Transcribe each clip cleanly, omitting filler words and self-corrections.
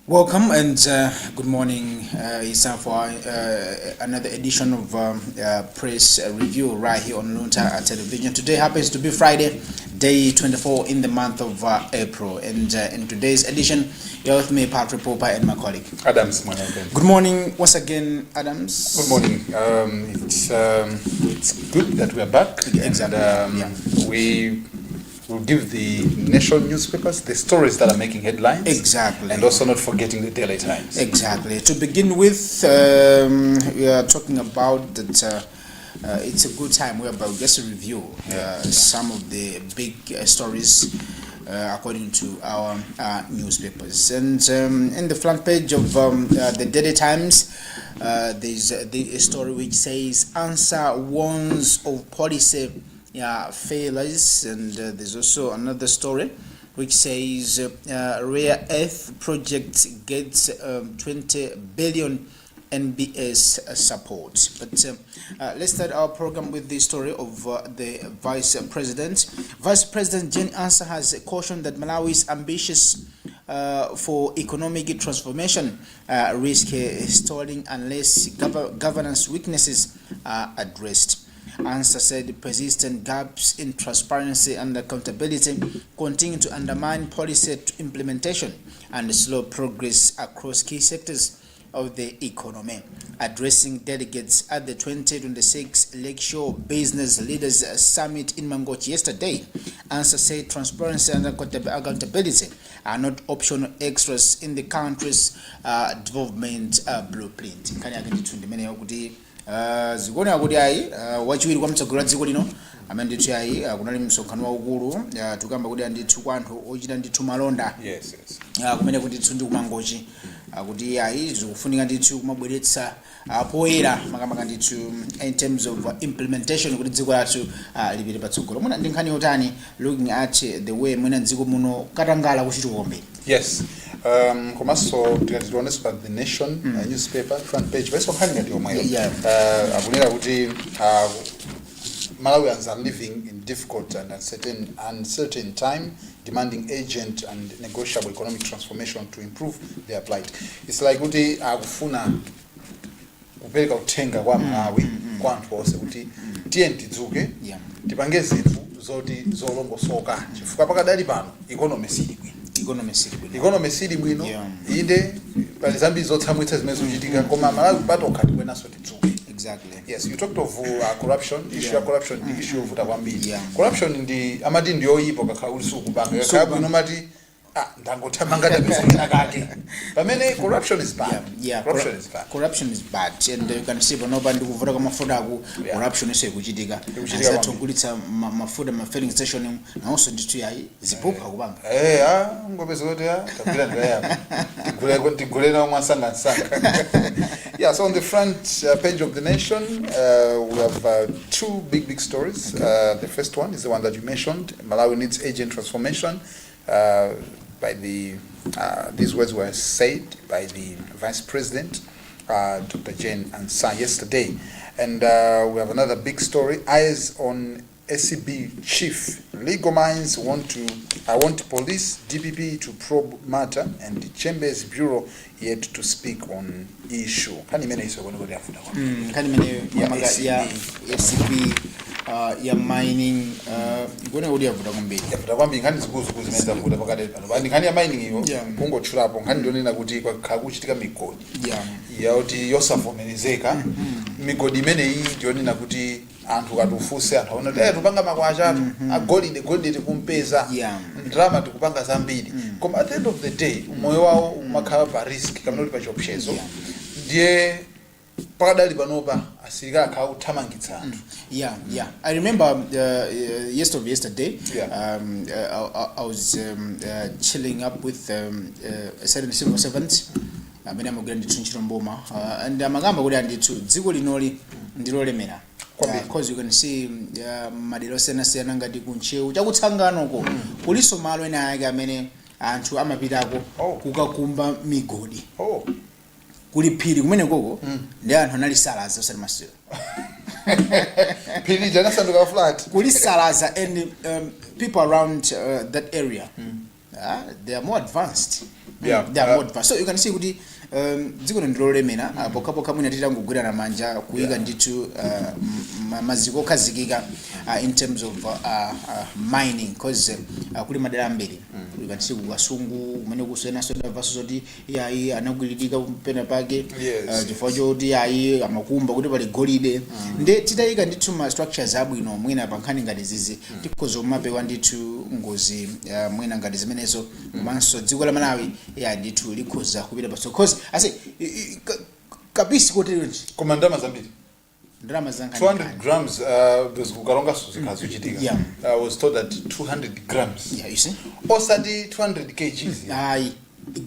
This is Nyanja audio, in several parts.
Welcome and good morning. It's time for another edition of press review right here on Luntha television. Today happens to be Friday, day 24 in the month of April. And in today's edition, you're with me, Patrick Popper, and my colleague Adams. Good morning once again, Adams. Good morning. It's good that we are back. Exactly. And, we will give the national newspapers the stories that are making headlines. Exactly. And also not forgetting the Daily Times. Exactly. To begin with, we are talking about that it's a good time whereby we just review some of the big stories according to our newspapers. And in the front page of the Daily Times, there's a story which says, "Answer warns of policy failures," and there's also another story which says rare earth project gets 20 billion NBS support. But let's start our program with the story of the Vice President. Vice President Jane Ansah has cautioned that Malawi's ambitious for economic transformation risk stalling unless governance weaknesses are addressed. Ansah said persistent gaps in transparency and accountability continue to undermine policy implementation and slow progress across key sectors of the economy. Addressing delegates at the 2026 Lakeshore Business Leaders Summit in Mangochi yesterday, Ansah said transparency and accountability are not optional extras in the country's development blueprint. Zigoni kuti ayi wachiwiri kwa mtsogolo dziko lino amene ndithu ayi kunali msonkhano waukulu tukamba kuti andithu kwa anthu ochita ndithu malonda kumene kuti ndithu ndi kumangochi kuti ayi zikufunika ndithu kumabweretsa poyera makamaka ndithu in terms of implementation kuti dziko lathu lipite patsogolo. Mwina ndi nkhani yotani looking at the way mwina dziko muno katangala kuchita kuombera. Yes. Komaso tikatitiones pa the Nation newspaper front page basi nkhani ngati yomweyo akunena kuti Malawians are living in difficult and uncertain time, demanding urgent and negotiable economic transformation to improve their plight. It's like kuti akufuna kupereka uthenga kwa Malawi kwa anthu onse kuti tiye tidzuke tipange zinthu zoti zolongosoka chifukwa pakadali pano economy sili bwino inde pali zambiri zotsamwitsa zimene zikuchitika koma Malawi patokha tikwenaso tidzuke. Exactly. Yes, you talked of corruption. Issue of corruption, the issue of kwambiri. Corruption in the amadi ndiyo ipo kakaulisu kubanga. Kakabwe nomati ndangothamanga tabisukina kake. Pamene corruption is bad. Corruption is bad. And you can see panopa ndikuvuta kwa mafuta aku corruption iso ikuchitika. Azatongulitsa mafuta filling station na also ndithu yayi zipupha kubanga. Ngopeza kuti tabira ndaya. Tigulena mwansanga. Yeah, so on the front page of the Nation, we have two big stories. The first one is the one that you mentioned. Malawi needs urgent transformation. By the these words were said by the Vice President, Dr. Jane Ansah, yesterday. And we have another big story. Eyes on SCB chief. Legal minds want police, DPP to probe matter, and the Chambers Bureau yet to speak on issue. Kani mene iso kwani kuti afuta kwa? Kani mene ya SCB ya mining ngone kuti afuta kwambiri. Afuta kwambiri ngani zikuzukuzu zimene zafuta pakati pano. Ngani ya mining iyo kungotchulapo ngani ndionena kuti kakuchitika migodi. Ya kuti yosavomerezeka. Migodi imene iyi ndionena kuti anthu katufuse anthu aona tupanga makwacha agolide tikumpeza ndrama tikupanga zambiri koma at the end of the day moyo wawo umakhala pa risk kamene pa chiopsezo ndiye pakadali panopa asirika akha uthamangitsa anthu. I remember yesterday I was chilling up with a certain civil servant amene amagwira ndithu ntchito mboma and amagamba kuti andithu dziko linoli ndilolemera. Because you can see madero siyana ngati kunchewu chakutsanganoko kuliso malo ena ake amene anthu amapitako kukakumba migodi kuli phiri kumene koko ndi anthu analisalaza osati masiro phiri janasanduka flat kulisalaza and people around that area they are more advanced Yeah. They are more advanced. So you can see kuti dziko ndilolemera pokapoka mwina titangogwira na manja kuika nditu maziko okhazikika in terms of mining because kuli madera ambiri you can see kukasungu kumene kusena soda vaso zoti yayi anagwiririka pena pake chifukwa choti yayi amakumba kuti pali golide nde titayika ndithu ma structures abwino mwina pankhani ngati zizi tikhoza mapewa ndithu ngozi mwina ngati zimenezo komanso dziko la Malawi ya ndithu likhoza kupita paso cause ase kabisi koteronji komandama zambiri drama zanga 200 grams those kukaronga zikazuchitika I was told that 200 grams you see osati 200 kgs aye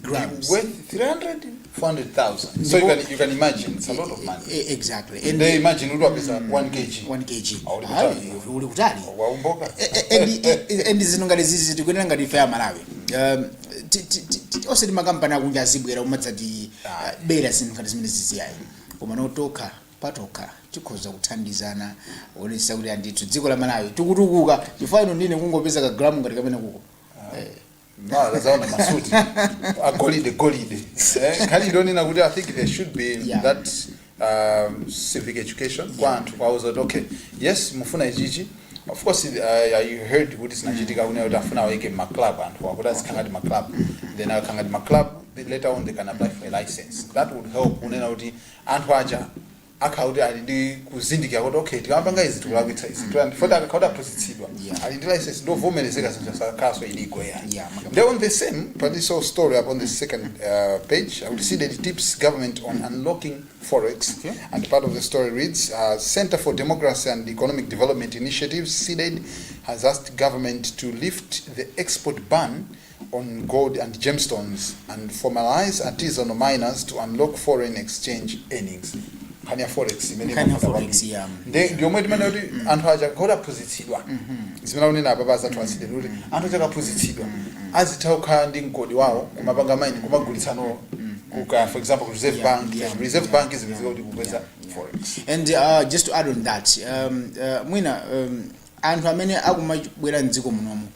grams worth 400,000 so you can imagine it's a lot of money exactly and they imagine udu apesa 1 kg uli kutali waumboka and zinongale zizi tikwenda ngati fair Malawi osati makampani akunja azibwera umadzati bera zinthu ngati zimene ziziyayi koma notoka patoka tikhoza kuthandizana olesa kuti andithu dziko la Malawi tikutukuka chifano ndine kungopeza ka gram ngati kamene kuko zaona masuti golide kali ndonena kuti I think there should be that civic education kwantu I was like okay yes mufuna ichichi of course I heard kuti sinachitika une kuti afuna aweke ma club and wakuti azikhangati ma club then akhangati ma club later on they can apply for a license that would help unena kuti anthu aja akauti ali ndi kuzindikira kuti okay tikapanga izi tikulakwitsa izi for that akauti aphunzitsidwa ali ndi license ndovomerezeka zinthu sakhaso iliko they on the same but this whole story up on the second page I would see that it tips government on unlocking forex and part of the story reads Center for Democracy and Economic Development Initiatives CDED has asked government to lift the export ban on gold and gemstones and formalize artisanal miners to unlock foreign exchange earnings. Kanya forex ndio mwedi mana kuti anthu aja koda phunzitsidwa zimene unena baba za translate kuti anthu aja kapuzitsidwa azithauka ndi ngodi wawo kumapanga mine kumagulitsano kuka for example reserve bank is kuti kukweza forex and just to add on that mwina anthu amene akumabwera mdziko munomu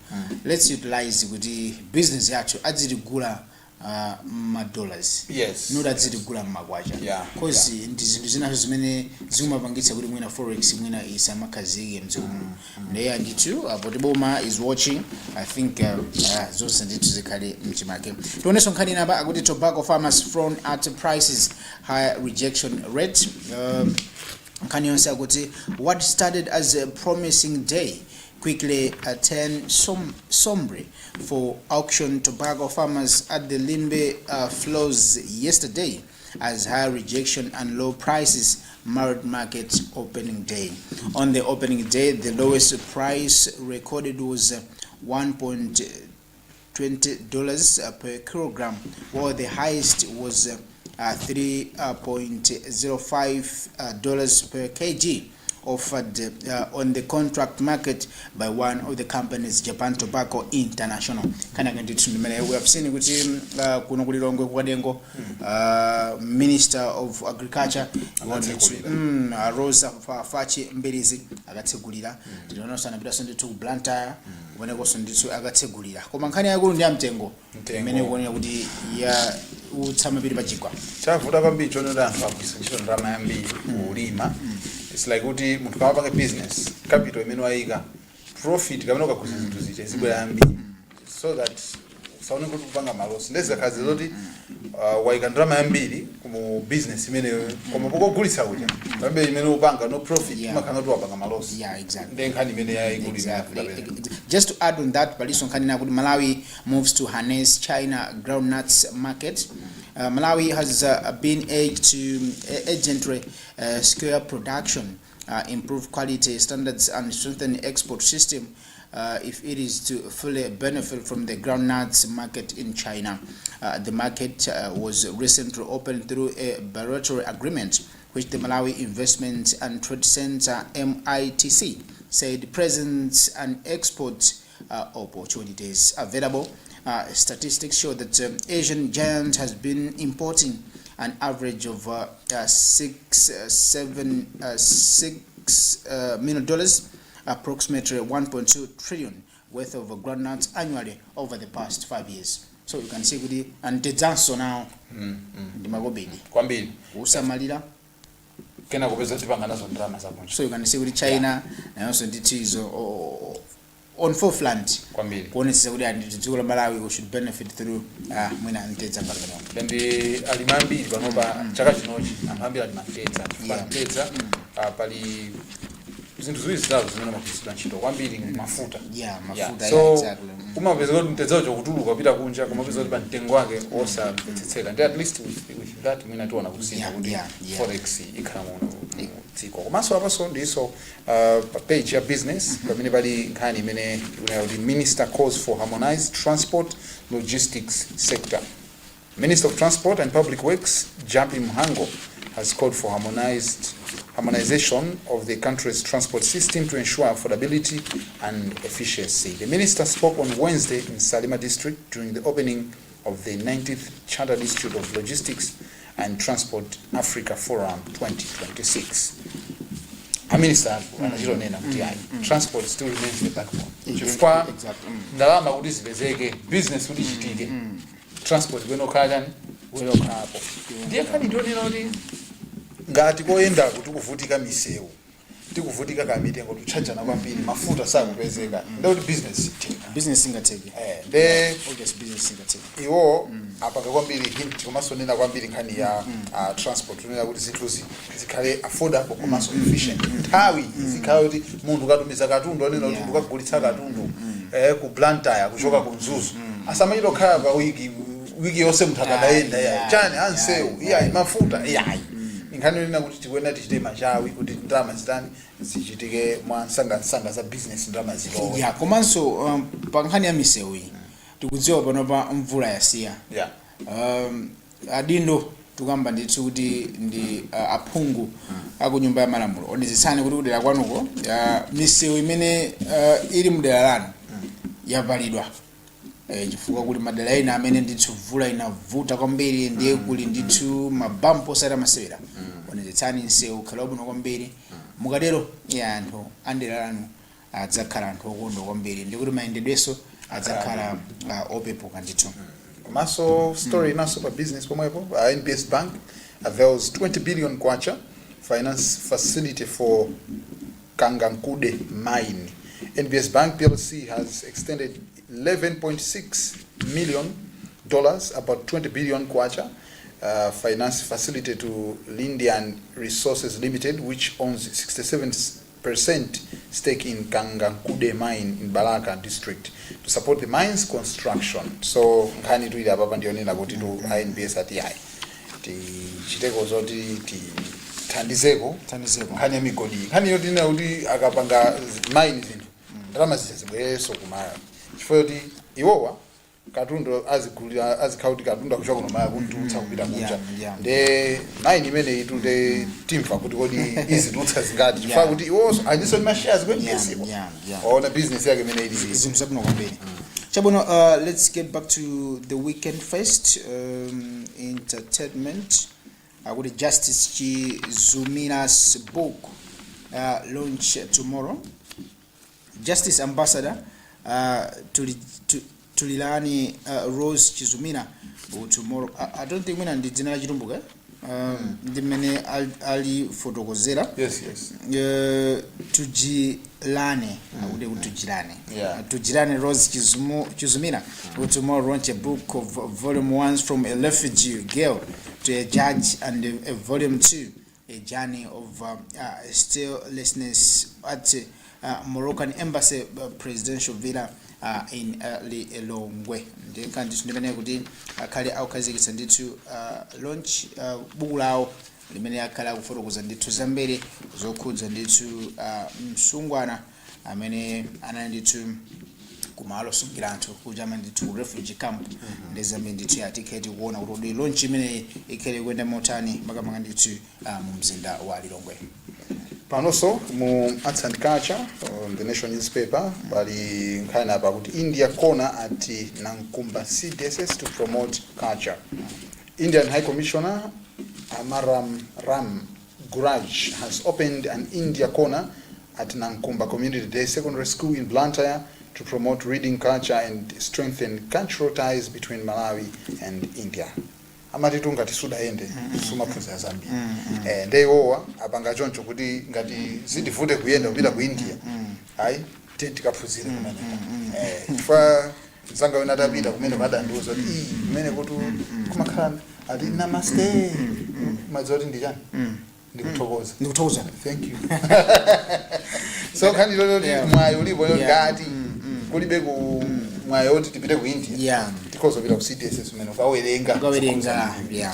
let's utilize kuti business yathu azitigula $, not azitigula makwacha because ndi zinthu zinazo zimene zimapangitsa kuti mwina forex mwina isamakazike mdziko muno ndiye ndithu but boma is watching I think zonse ndithu zikhale mchimake tioneso nkhani namba akuti tobacco farmers front at prices high rejection rate nkhani yonse akuti what started as a promising day quickly turned sombre for auction tobacco farmers at the Limbe floors yesterday as high rejection and low prices marred market opening day. On the opening day, the lowest price recorded was $1.20 per kilogram, while the highest was $3.05 per kg. Offered on the contract market by one of the companies, Japan Tobacco International. We have seen kuno kulilongwe kwadengo Minister of Agriculture Rosa Fachi Mberizi agatsegulira ndinonosana bidaso nditu Luntha kubone koso nditu agatsegulira koma nkhani yakulu ndi amtengo imene kuonera kuti ya utsama bili pachigwa chavuta kwambiri chonera anthu akuisa ntchito ndalama yambiri kulima. It's like kuti munthu kamapanga business capital imene wayika profit kamene ukaguza zinthu ziche zibwera yambiri so that saone kuti kupanga malosi ndezikazi zoti wayika ndalama yambiri mu business imene koma pokugulitsa uja pambe imene upanga no profit makanga kuti wapanga malosi exactly then nkhani imene yayigulira just to add on that paliso nkhani na kuti Malawi moves to harness China groundnuts market. Malawi has been urged to urgently scale production, improve quality standards and strengthen export system if it is to fully benefit from the groundnuts market in China. The market was recently opened through a bilateral agreement which the Malawi Investment and Trade Center MITC said presents and export opportunities available. Statistics show that Asian giant has been importing an average of $6 million, approximately 1.2 trillion worth of groundnuts annually over the past 5 years. so you can see kuti antedzanso nawo ndi makobidi kwambiri usamalira kena kupeza tipanga nazo ndalama zakunja, so you can see kuti China nayonso ndithu izo on forefront kwambiri kuonetsa kuti dziko la Malawi we should benefit through mwina ntedza ngati ndi alimambiri panopa chaka chinochi ambiri alimantedza ntedza pali zinthu ziwiri zitatu zimene magwiritsidwa ntchito kwambiri mafuta mafuta so exactly umapeza kuti mtedzawo chokutuluka kupita kunja kumapeza kuti pa mtengo wake osapetsetseka ndi at least with that mwina tiona kusintha kuti forex ikhala muno dziko komanso apaso ndiso pa page ya business pamene pali nkhani imene kuti minister calls for harmonized transport logistics sector. Minister of Transport and Public Works Jampi Mhango has called for harmonization of the country's transport system to ensure affordability and efficiency. The minister spoke on Wednesday in Salima district during the opening of the 19th Chartered Institute of Logistics and Transport Africa Forum 2026. A minister anachilonena kuti transport still remains the backbone. Chifukwa ndalama kuti zipezeke, business kuti chitike, transport kwenokhala hapo. Ndiye kani ndionena kuti ngati koyenda kuti kuvutika misewu tikuvutika kamitengo tuchajana kwambiri mafuta sakupezeka ndikuti business ingateke business ingateke iwo apaka kwambiri hint komanso nena kwambiri nkhani ya transport tunena kuti zinthu zikhale affordable komanso efficient nthawi zikhale kuti munthu katumiza katundu onena kuti ukagulitsa katundu ku Blantyre kuchoka ku Mzuzu asamachito khala pa wiki yonse munthu akadayenda chani ansewu mafuta nkhani nena kuti tikwena tichite machawi kuti ndalama zitani zichitike mwa nsanga za business ndalama zilowe komanso pa nkhani ya misewu iyi tikudziwa panopa mvula yasiya adindo tukamba ndithu kuti ndi aphungu akunyumba ya malamulo onetsetsani kuti kudera kwanuko misewu imene ili mudera lanu yapalidwa chifukwa kuli madera ena amene ndithu mvula inavuta kwambiri ndiye kuli ndithu mabampo osati amasewera onetsetsani msewu ukhala wabwino kwambiri mukatero anthu andera lanu adzakhala anthu okondwa kwambiri ndikuti mayendedwenso adzakhala opepuka ndithu. Komanso story naso pa business pomwepo NBS Bank avails 20 billion kwacha finance facility for Kangankude mine. NBS Bank PLC has extended $11.6 million, about 20 billion kwacha finance facility to Lindian Resources Limited, which owns 67% stake in Kangankude mine in Balaka district to support the mine's construction. So nkhani tu ile apapa ndionena kuti tu NBS ati chiteko zoti thandizeko nkhani ya migodi nkhani yoti ina kuti akapanga mine zinthu ndalama zizibwereso kumaya chifukwa kuti iwowa katundu azikauti katundu akuchoka nomaya kuntutsa kupita kunja nde mine imene itude timva kuti kodi izitutsa zingati chifukwa kuti iwonso ajiso mashares kweniyesipo ona business yake imene ili zinthu zabwino kwambiri. Chabono, let's get back to the weekend first. Entertainment. With Justice Chizumina's book launch tomorrow. Justice Ambassador Tulilani Rose Chizumina tomorrow. I don't think we're in the Chirumbuga. The many Ali Fotokozera. Yes. Tujilane. Tujilane Rose Chizumina will tomorrow launch a book of volume 1 from a refugee girl to a judge and a volume 2, a journey of statelessness at Moroccan embassy presidential villa in Lilongwe. The condition kuti akali aukazikitsa ndithu launch buku lawo limene akhala kufotokoza ndithu zambiri zokhudza ndithu msungwana amene anali ndithu kumalo sungira anthu kujama ndithu refugee camp ndezambe ndithu yatiketi kuona kuti launch imene ikhale kwenda motani makamaka ndithu mu mzinda wa Lilongwe. Panoso mu arts and culture on the Nation newspaper bali nkhani apa kuti India corner at Nankumba CDSS to promote culture. Indian High Commissioner Amaram Ram Guraj has opened an India corner at Nankumba Community Day Secondary School in Blantyre to promote reading culture and strengthen cultural ties between Malawi and India. Amati tungati suda ende sumaphunzira Zambia. Ndeyowa apanga choncho kuti ngati zindivute kuyenda kupita ku India. Hayi tikaphunzire kumene. Chifukwa zanga wena tapita kumene madanduzo kumene kuti kumakhala ati namaste. Mazoti ndijani? Ndikuthokoza. Thank you. So khani lolo mwayo ulipo ngati kulibe ku mwayo oti tipite ku India. Because of CDS umene ukawerenga. Yeah.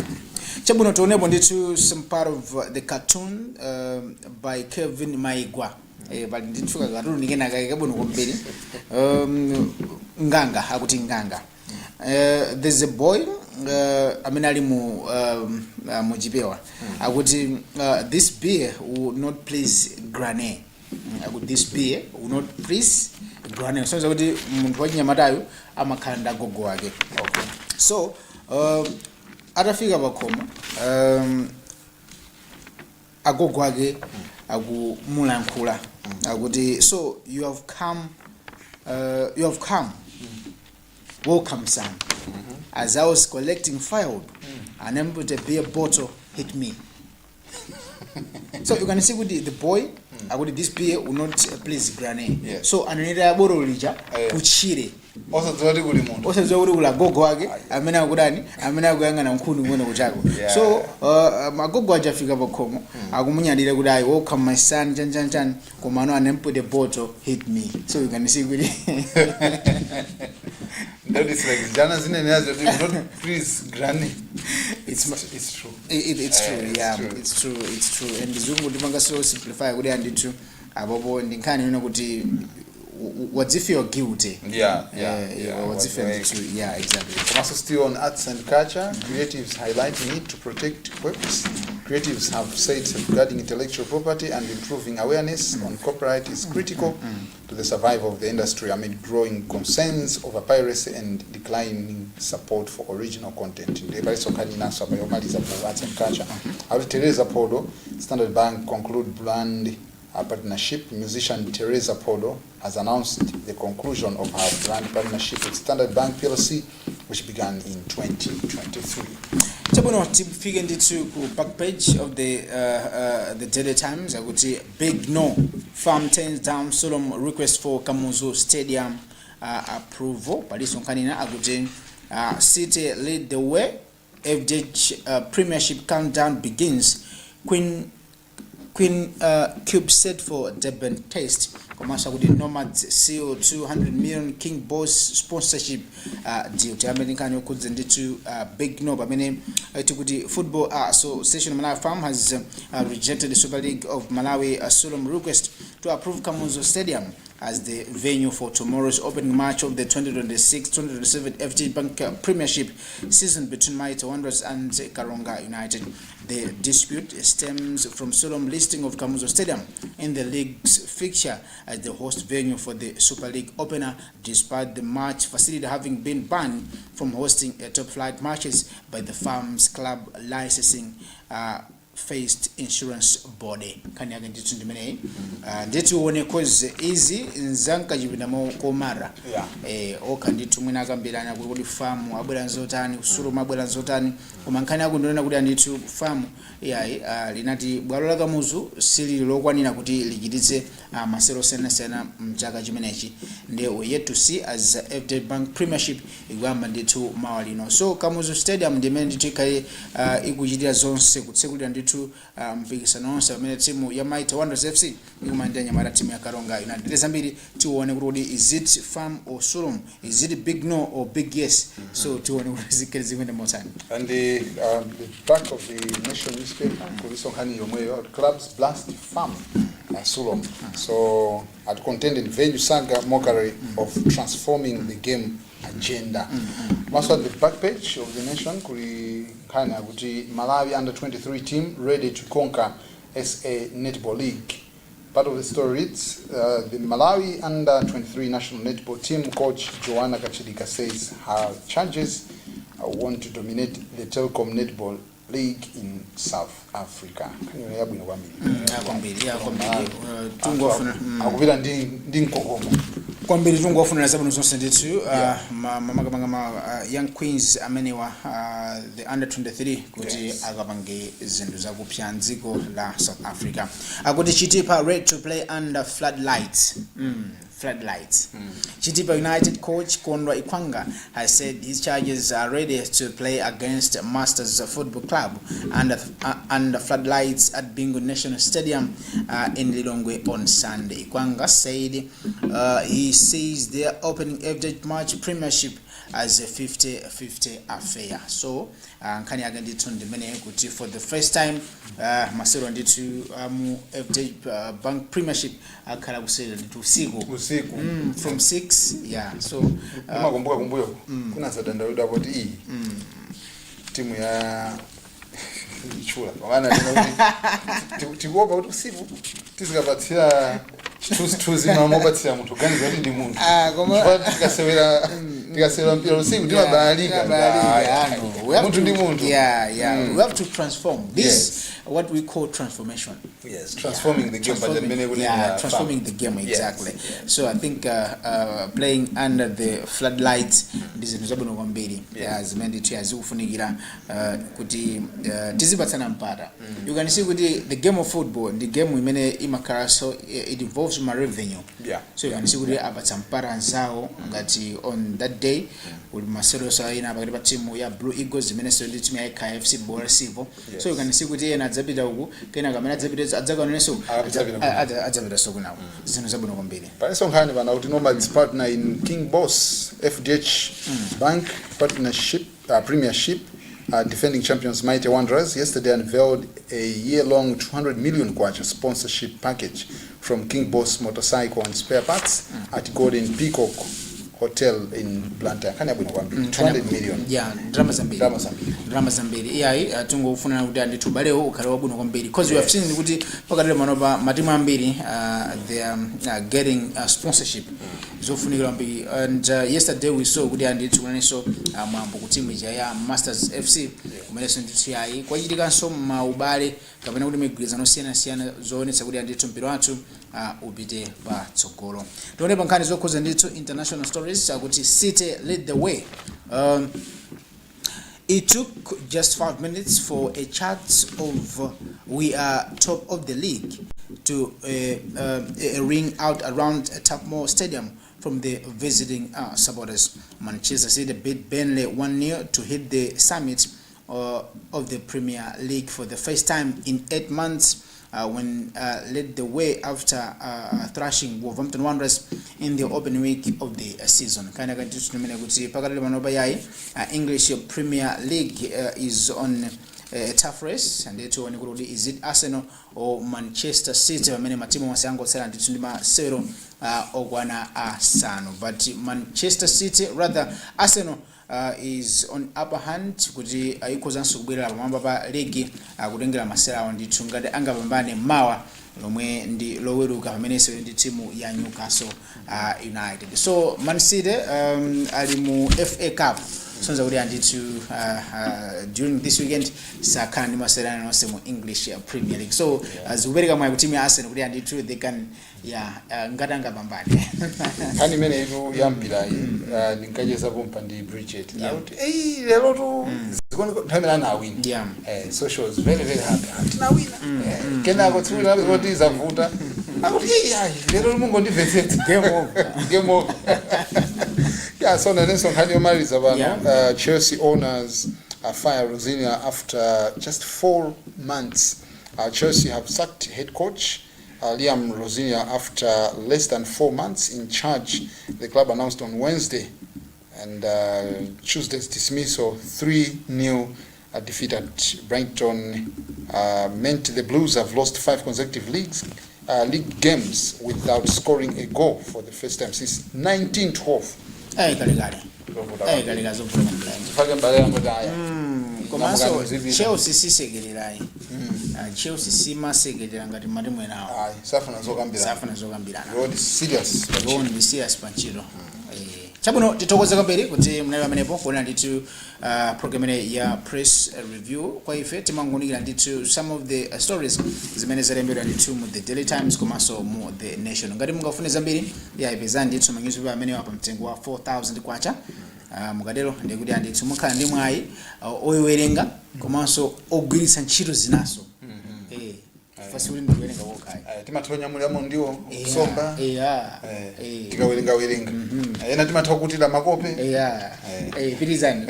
Chabuno tuonepo nditu some part of the cartoon by Kevin Maigwa. Bali ndithuka cartoon ngena kabuno kombiri. Nganga akuti nganga. There's a boy amenali mujipewa akuti this beer will not please granny. This beer will not please granny. So kuti muntu wachinyamatayo amakhala gogo wake. Okay. So atafika pakhomo agogo wake akumulankhula akuti so you have come welcome son. As I was collecting firewood, an empty beer bottle hit me. So you can see with the boy, this beer will not please granny. Yeah. So ananira bottle lija kuchire. Also zodi kuli muntu. Also zodi kula gogo wake, amena kudani, amena kuyanga na mkundu mwene kuchako. So magogo ajafika pakhomo, akumunyadira kudai welcome my son chan komano an empty bottle hit me. So you can see with that is like Jana not please granny. It's true. It's true. Yeah, it's true. And the Zungu dimanga so simplify kuti anditu abobo ndinkani nino kuti what if you're guilty? Yeah. What if you're true? Yeah, exactly. Also still on arts and culture, creatives highlight the need to protect works. Creatives have said safeguarding intellectual property and improving awareness on copyright is critical to the survival of the industry amid growing concerns over piracy and declining support for original content. Arts and culture. Teresa Podo, Standard Bank conclude brand partnership. Musician Teresa Podo has announced the conclusion of her brand partnership with Standard Bank PLC, which began in 2023. Chabuno tipfike ndithu ku back page of the Daily Times. I would say big no. Farm turns down solemn request for Kamuzu Stadium approval. Paliso kanina akuti City lead the way. FDH Premiership countdown begins. Queen Cube set for Durban Test. Commercial with the Nomads CO 200 million King Boss sponsorship deal. American could send it to big no. But many to the Football Association of Malawi Farm has rejected the Super League of Malawi solemn request to approve Kamuzu Stadium as the venue for tomorrow's opening match of the 2026-2027 FT Bank Premiership season between Mighty Wanderers and Karonga United. The dispute stems from solemn listing of Kamuzu Stadium in the league's fixture as the host venue for the Super League opener, despite the match facility having been banned from hosting top-flight matches by the Farms Club licensing faced insurance body. Kanyage nditu ndimene nditu one cause easy nzanka jibina mo komara oka nditu mwina akambirana kuti famu abwera nzotani usulu mabwera nzotani koma nkhani yako ndionena kuti nditu famu linati bwalo la Kamuzu sili lokwanira kuti lichititse masero sena mchaka chimenechi. We yet to see as FD Bank Premiership igwamba nditu mawalino. So Kamuzu Stadium ndimene nditu kai ikuchitira zonse kutsekulira nditu mpikisano onse pamene timu ya Mighty Wanderers FC ikumandira nyamata timu ya Karonga United. Zambiri tione kuti is it farm or solemn, is it big no or big yes. So tione kuti zikeli zikwenda motani. And the back of the Nation newspaper kuliso hani yomweyo clubs blast farm solemn. So at contended venue saga mockery of transforming the game agenda. Also at the back page of the Nation kuli kana kuti Malawi under 23 team ready to conquer SA Netball League. Part of the story reads, the Malawi under 23 national netball team coach Joanna Kachidika says her charges want to dominate the Telecom Netball League in South Africa. kwambiri tungofunira zabwino zonse ndithu young queens amenewa the under 23 kuti akapange zinthu zakupya mdziko la South Africa. Akuti Chitipa ready to play under floodlights. Chitipa United coach Kondwa Ikwanga has said his charges are ready to play against Masters Football Club under floodlights at Bingu National Stadium in Lilongwe on Sunday. Ikwanga said he sees their opening FJ match premiership as a 50-50 affair. So nkani aganditu ndimene kuti for the first time masero nditu mu FJ Bank premiership akhala kusela nditu usiku from 6 so kumbuka kumbuyo kuna sadandauda about timu ya chula wana tikuopa kuti usiku tizikapatsira tuzi mamobatsira muntu ganiza kuti ndi muntu koma tikasewera mpira usiku timabalika muntu ndi muntu we have to transform this what we call transformation. Transforming the game, transforming the game exactly. So I think playing under the floodlights ndizo zabwino kwambiri zimene tiyazifunikira kuti tizipatsana mpata. You can see kuti the game of football the game imene imakhala so it involves my revenue. So you can see kuti apatsa mpata nzawo ngati on that day uli masero so ina pakati pa timu ya Blue Eagles imene so ndi timu ya KFC Bora Sivo. So you can see kuti ena adzapita uku kena kamene adzapita adzakaoneso adzapita so kunawo zinthu zabwino kwambiri. Paleso nkhani bana kuti Nomad's partner in King Boss FDH Bank partnership premiership defending champions Mighty Wanderers yesterday unveiled a year-long 200 million kwacha sponsorship package from King Boss motorcycle and spare parts at Golden Peacock Hotel in Luntha. Kani abwino kwambiri 200 million. Drama zambiri. Tungofuna kuti anditubalewo ukhala wabwino kwambiri because we have seen kuti pakatele manopa matimu ambiri they are getting sponsorship zofunikira kwambiri and yesterday we saw kuti anditukunaneso mwambo ku timu ya Masters FC kumeneso ndithu yayi kwachitikanso maubale kapena kuti migwirizano siyana zoonetsa kuti andithu mpira wathu upite patsogolo. Tione pankhani zokhuza ndithu international stories kuti City lead the way. It took just 5 minutes for a chart of we are top of the league to ring out around Tapmore Stadium from the visiting supporters. Manchester City beat Burnley 1-0 to hit the summit of the Premier League for the first time in 8 months. When led the way after thrashing Wolverhampton Wanderers in the opening week of the season. English Premier League is on a tough race, and is it Arsenal or Manchester City? Many matimu wasango sera nditundima sero ogwana asano, but Manchester City rather Arsenal is on upper hand kuti ayikozanso kubwera pamwamba pa league kutengera masera awo ndithu ngati angapambane mawa lomwe ndi loweruka pamenenso ndi timu ya Newcastle United. So Man City ali mu FA Cup sonza kuti andithu during this weekend sakhala ndi masera nonse mu English Premier League. So azikubereka mwa timu ya Arsenal kuti andithu they can ngati angapambane hani mene ino yampira ndingajeza pompa ndi Bridget out lero tu zikona nthamela na win social is very very happy na win kena ko tsula kuti zavuta akuti lero mungo ndivetsetse game over so Nelson hani omaliza bana Chelsea owners fire Rosinia after just 4 months. Chelsea have sacked head coach Liam Rosinia after less than 4 months in charge. The club announced on Wednesday, and Tuesday's dismissal 3-0 defeat at Brighton meant the Blues have lost 5 consecutive league games without scoring a goal for the first time since 1912. Komanso Chelsea sisegelerayi Chelsea simasegelera ngati matimu enawo safuna zokambirana panchito Chabuno titokoza kwambiri kuti mnali pamenepo kuona nditu program ya press review kwa ife timangonikira nditu some of the stories zimene zalembedwa nditu mu the Daily Times komanso mu the Nation. Ngati mungafune zambiri ya ipeza nditu mangizo amene wapa mtengo wa 4000 kwacha. Mukadero ndikuti nditu mukhala ndi mwayi oyiwerenga komanso ogwiritsa ntchito zinaso. Fasuli ndiwerenga wokai. Timatonya mulamo ndiwo kusomba. Tikawerenga. Ena timatha kutira makope. Pirizani.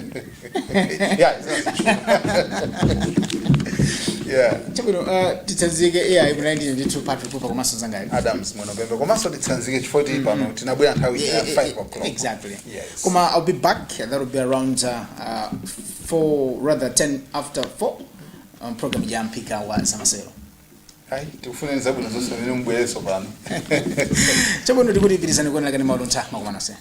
Chabuno titsanzike ibrandi nditu Patrick Pupa komanso zangayo. Adams mwana bembe komanso titsanzike chifoti pano tinabwera nthawi ya 5 o'clock. Exactly. Yes. Koma I'll be back. That will be around 10 after 4 on program ya mpika wa Samasero. Hai, tikufuna nzabu nazo sio mbwereso pano. Chabuno ndikuti pirizani kuona kani Luntha makomana se.